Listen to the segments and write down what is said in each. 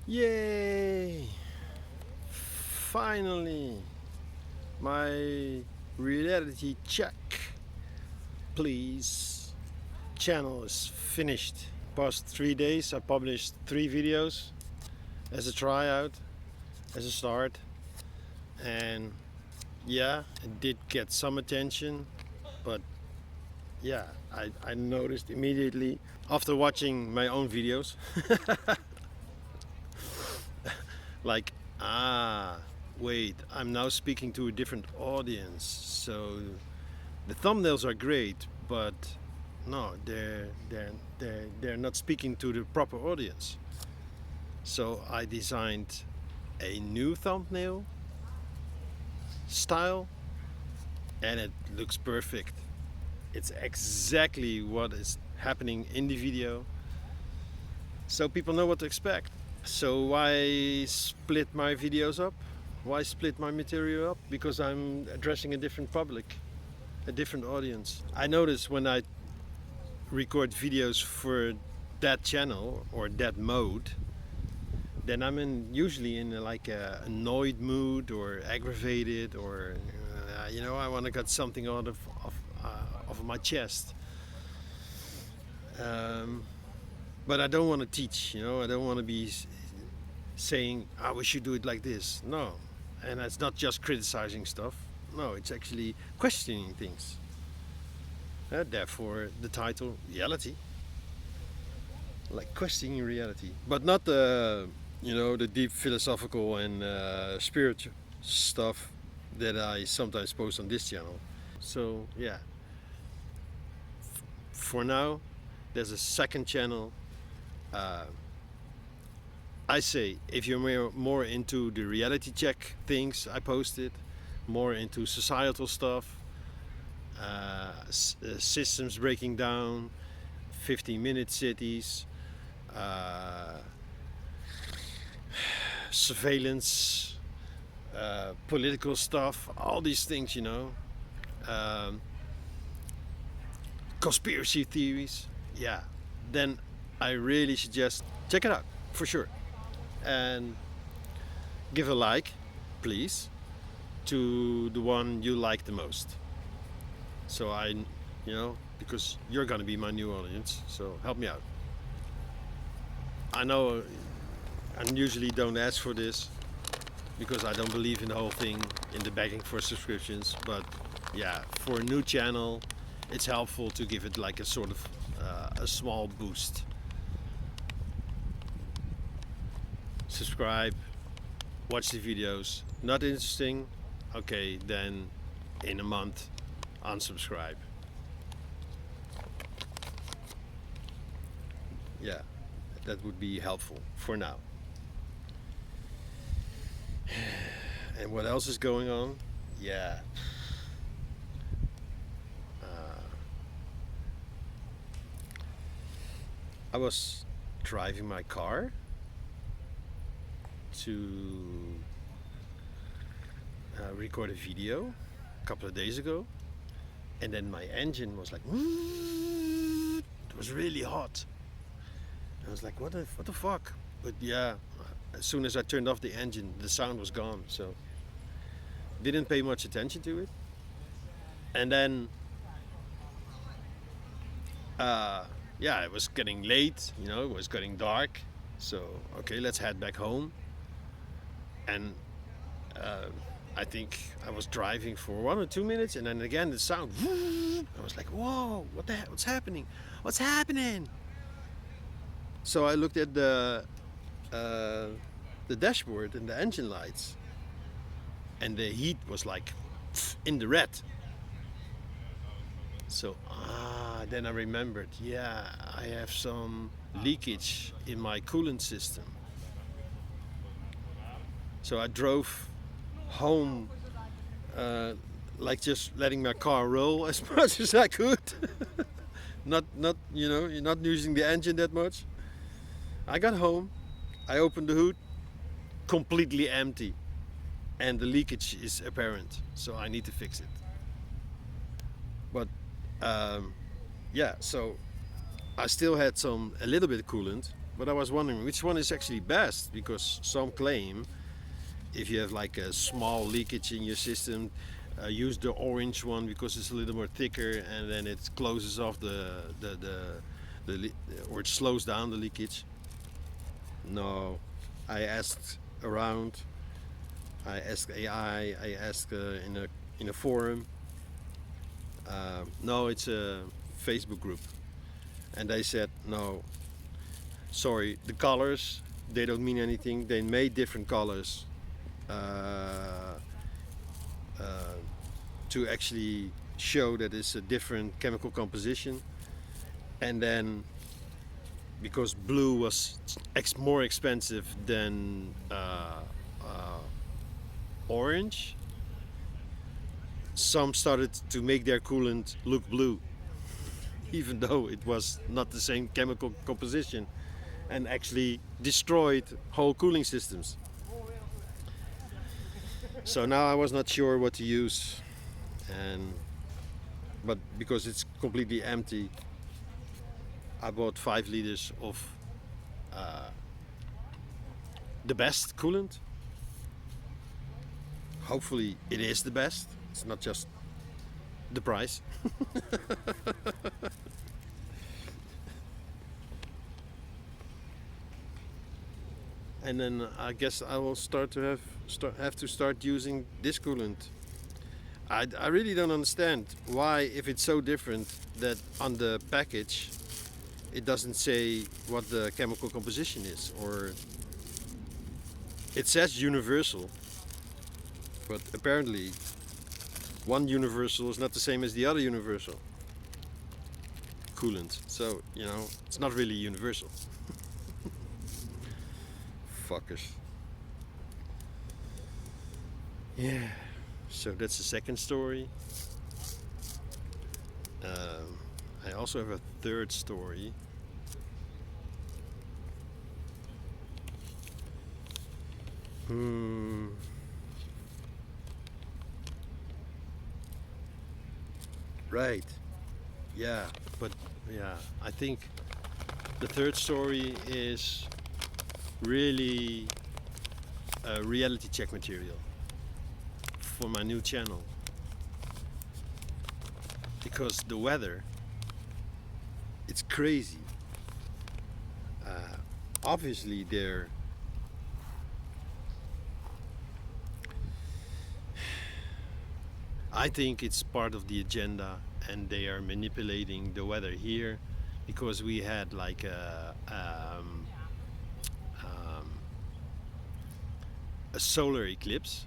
Yay! Finally, my reality check, please. Channel is finished. Past 3 days, I published 3 videos as a tryout, as a start, and yeah, it did get some attention, but yeah, I noticed immediately after watching my own videos, like, ah, wait, I'm now speaking to a different audience. So the thumbnails are great, but no, they're not speaking to the proper audience. So I designed a new thumbnail style, and it looks perfect. It's exactly what is happening in the video, so people know what to expect. So why split my videos up? Why split my material up? Because I'm addressing a different public, a different audience. I notice when I record videos for that channel or that mode, then I'm usually in like a annoyed mood or aggravated, or I want to get something out of my chest. Um, but I don't want to teach. I don't want to be saying, we should do it like this. No, and it's not just criticizing stuff. No, it's actually questioning things. Therefore, the title reality, like questioning reality, but not the deep philosophical and spiritual stuff that I sometimes post on this channel. So yeah, for now, there's a second channel. Uh, I say if you're more into the reality check things I posted, more into societal stuff, systems breaking down, 15-minute cities, uh, surveillance, political stuff, all these things, um, conspiracy theories, yeah, then I really suggest check it out for sure. And give a like, please, to the one you like the most. So because you're gonna be my new audience, so help me out. I know I usually don't ask for this because I don't believe in the whole thing, in the begging for subscriptions. But yeah, for a new channel, it's helpful to give it like a sort of a small boost. Subscribe, watch the videos. Not interesting? Okay, then in a month, unsubscribe. Yeah, that would be helpful for now. And what else is going on? Yeah. I was driving my car to record a video a couple of days ago, and then my engine was like, it was really hot. I was like, what the fuck? But yeah, as soon as I turned off the engine, the sound was gone. So didn't pay much attention to it. And then, yeah, it was getting late. It was getting dark. So okay, let's head back home. And I think I was driving for 1 or 2 minutes, and then again the sound. I was like, whoa, what the heck? What's happening? What's happening? So I looked at the dashboard and the engine lights, and the heat was like in the red. So then I remembered, yeah, I have some leakage in my coolant system. So I drove home, like just letting my car roll as much as I could. not you're not using the engine that much. I got home, I opened the hood, completely empty, and the leakage is apparent, so I need to fix it. But yeah, so I still had a little bit of coolant, But I was wondering which one is actually best, because some claim if you have like a small leakage in your system, use the orange one because it's a little more thicker, and then it closes off the or it slows down the leakage. No, I asked around. I asked AI. I asked in a forum. No, it's a Facebook group, and they said no. Sorry, the colors, they don't mean anything. They made different colors uh, uh, to actually show that it's a different chemical composition. And then because blue was more expensive than orange, some started to make their coolant look blue, even though it was not the same chemical composition, and actually destroyed whole cooling systems. So now I was not sure what to use, and but because it's completely empty, I bought 5 liters of the best coolant. Hopefully, it is the best. It's not just the price. And then I guess I will have to start using this coolant. I really don't understand why, if it's so different, that on the package it doesn't say what the chemical composition is, or it says universal, but apparently one universal is not the same as the other universal coolant. So, it's not really universal. Fuckers. Yeah. So that's the second story. I also have a third story. Right. Yeah, but yeah, I think the third story is really a reality check material for my new channel, because the weather, it's crazy. Obviously I think it's part of the agenda, and they are manipulating the weather here, because we had like a solar eclipse.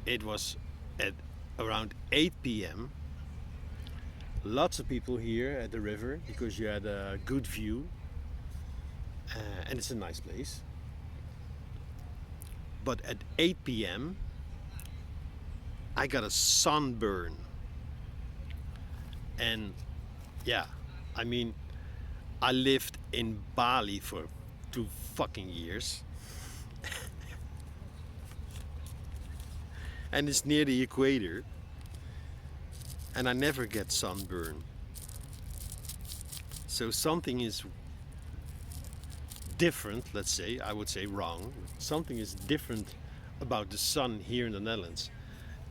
It was at around 8 p.m. Lots of people here at the river because you had a good view, and it's a nice place. But at 8 p.m., I got a sunburn. And yeah, I mean, I lived in Bali for 2 fucking years. And it's near the equator. And I never get sunburn. So something is different, let's say, I would say wrong. Something is different about the sun here in the Netherlands.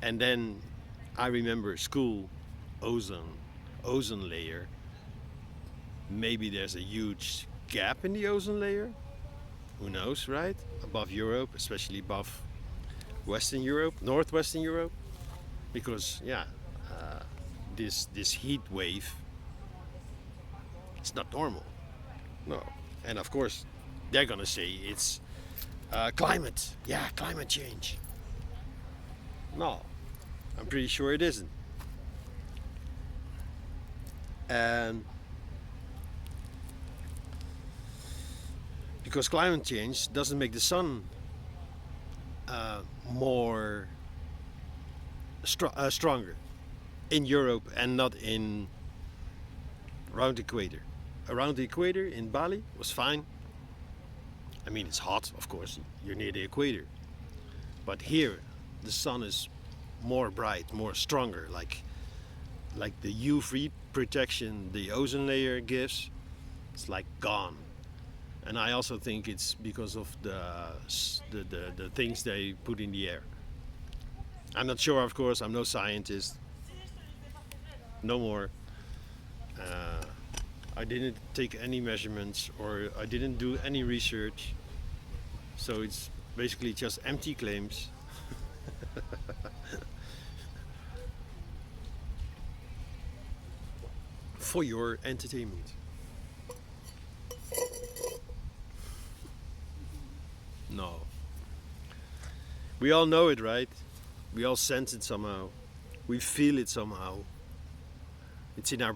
And then I remember school, ozone layer. Maybe there's a huge gap in the ozone layer. Who knows, right? Above Europe, especially above Western Europe, Northwestern Europe. Because, yeah, this heat wave, it's not normal. No. And of course, they're gonna say it's climate. Yeah, climate change. No, I'm pretty sure it isn't. And because climate change doesn't make the sun more stronger in Europe, and not in around the equator. Around the equator in Bali was fine. I mean, it's hot, of course, you're near the equator. But here, the sun is more bright, more stronger, like the UV protection the ozone layer gives. It's like gone. And I also think it's because of the things they put in the air. I'm not sure, of course. I'm no scientist. No more. Uh, I didn't take any measurements or I didn't do any research. So it's basically just empty claims. For your entertainment. No. We all know it, right? We all sense it somehow. We feel it somehow. It's in our,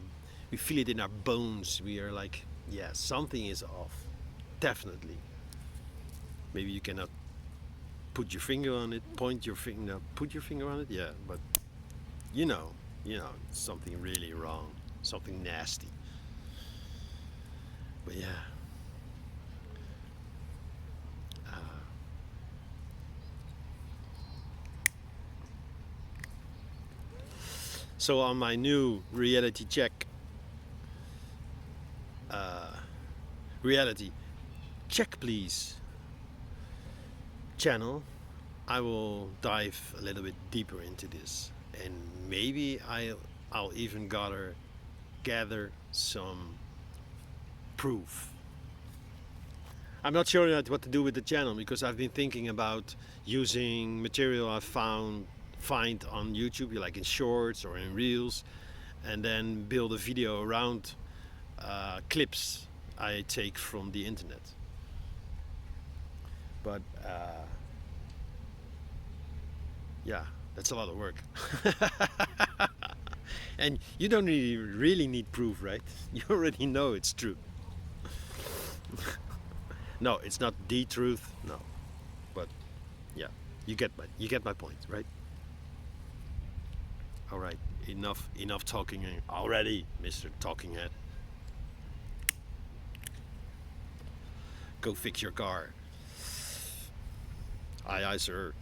we feel it in our bones. We are like, yeah, something is off. Definitely. Maybe you cannot put your finger on it, point your finger, put your finger on it. Yeah, but you know, something really wrong, something nasty. But yeah. Uh, so on my new reality check, uh, reality check please channel, I will dive a little bit deeper into this, and maybe I'll even gather some proof. I'm not sure yet what to do with the channel because I've been thinking about using material I find on YouTube, like in shorts or in reels, and then build a video around clips I take from the internet. But yeah, that's a lot of work. And you don't really need proof, right? You already know it's true. No, it's not the truth. No, but yeah, you get my point, right? All right, enough talking already, Mr. Talking Head. Go fix your car. Aye, aye, sir.